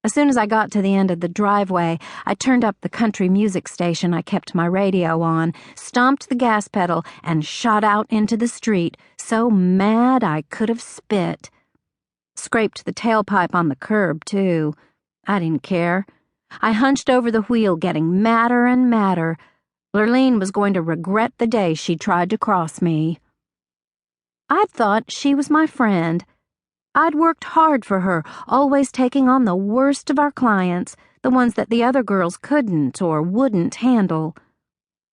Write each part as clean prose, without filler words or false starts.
As soon as I got to the end of the driveway, I turned up the country music station I kept my radio on, stomped the gas pedal, and shot out into the street, so mad I could have spit. Scraped the tailpipe on the curb, too. I didn't care. I hunched over the wheel, getting madder and madder. Lurleen was going to regret the day she tried to cross me. I'd thought she was my friend. I'd worked hard for her, always taking on the worst of our clients, the ones that the other girls couldn't or wouldn't handle.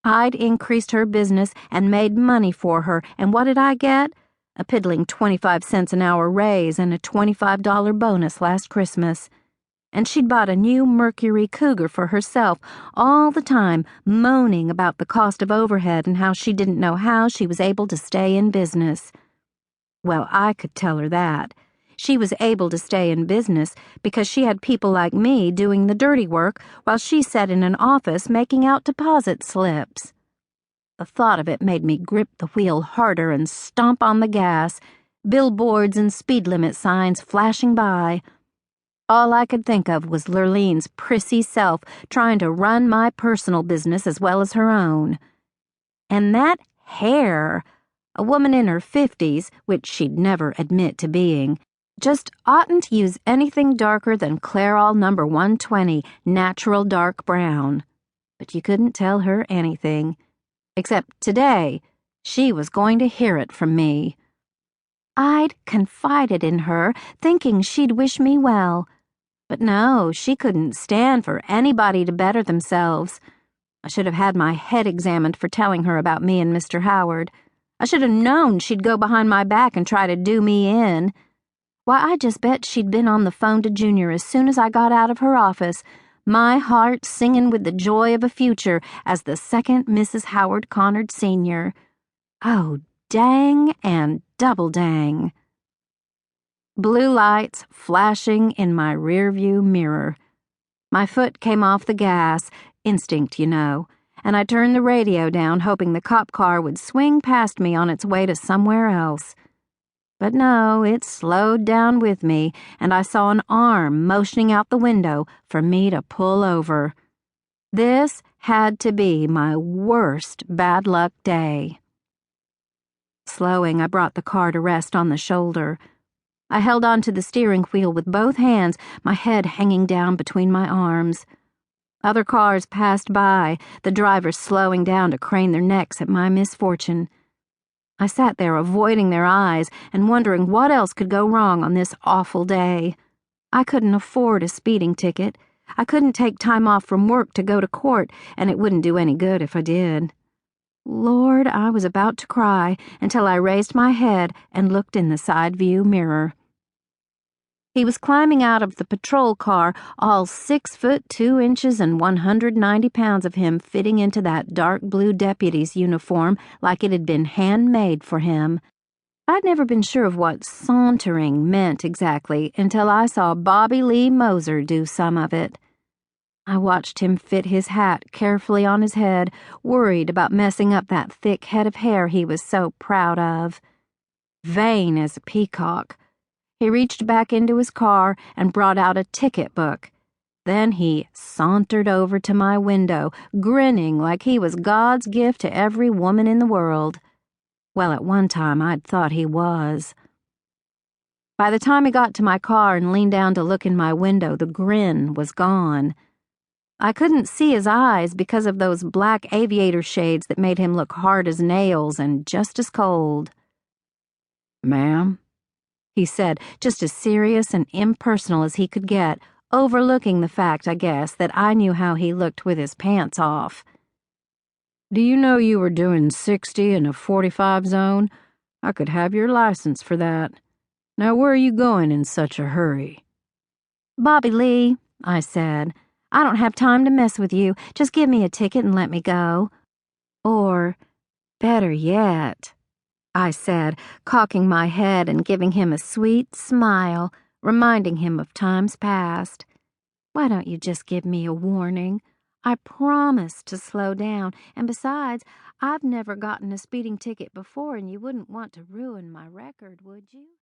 I'd increased her business and made money for her, and what did I get? A piddling 25 cents an hour raise and a $25 bonus last Christmas. And she'd bought a new Mercury Cougar for herself, all the time moaning about the cost of overhead and how she didn't know how she was able to stay in business. Well, I could tell her that. She was able to stay in business because she had people like me doing the dirty work while she sat in an office making out deposit slips. The thought of it made me grip the wheel harder and stomp on the gas, billboards and speed limit signs flashing by. All I could think of was Lurleen's prissy self trying to run my personal business as well as her own. And that hair, a woman in her 50s, which she'd never admit to being, just oughtn't to use anything darker than Clairol No. 120, natural dark brown. But you couldn't tell her anything. Except today, she was going to hear it from me. I'd confided in her, thinking she'd wish me well. But no, she couldn't stand for anybody to better themselves. I should have had my head examined for telling her about me and Mr. Howard. I should have known she'd go behind my back and try to do me in. Why, I just bet she'd been on the phone to Junior as soon as I got out of her office, my heart singing with the joy of a future as the second Mrs. Howard Connard Sr. Oh, dang and double dang. Blue lights flashing in my rearview mirror. My foot came off the gas, instinct, you know, and I turned the radio down, hoping the cop car would swing past me on its way to somewhere else. But no, it slowed down with me, and I saw an arm motioning out the window for me to pull over. This had to be my worst bad luck day. Slowing, I brought the car to rest on the shoulder. I held onto the steering wheel with both hands, my head hanging down between my arms. Other cars passed by, the drivers slowing down to crane their necks at my misfortune. I sat there avoiding their eyes and wondering what else could go wrong on this awful day. I couldn't afford a speeding ticket. I couldn't take time off from work to go to court, and it wouldn't do any good if I did. Lord, I was about to cry until I raised my head and looked in the side view mirror. He was climbing out of the patrol car, all 6 foot 2 inches and 190 pounds of him fitting into that dark blue deputy's uniform like it had been handmade for him. I'd never been sure of what sauntering meant exactly until I saw Bobby Lee Moser do some of it. I watched him fit his hat carefully on his head, worried about messing up that thick head of hair he was so proud of. Vain as a peacock. He reached back into his car and brought out a ticket book. Then he sauntered over to my window, grinning like he was God's gift to every woman in the world. Well, at one time I'd thought he was. By the time he got to my car and leaned down to look in my window, the grin was gone. I couldn't see his eyes because of those black aviator shades that made him look hard as nails and just as cold. "Ma'am?" he said, just as serious and impersonal as he could get, overlooking the fact, I guess, that I knew how he looked with his pants off. "Do you know you were doing 60 in a 45 zone? I could have your license for that. Now where are you going in such a hurry?" "Bobby Lee," I said, "I don't have time to mess with you. Just give me a ticket and let me go." Or, better yet, I said, cocking my head and giving him a sweet smile, reminding him of times past. "Why don't you just give me a warning? I promise to slow down, and besides, I've never gotten a speeding ticket before, and you wouldn't want to ruin my record, would you?"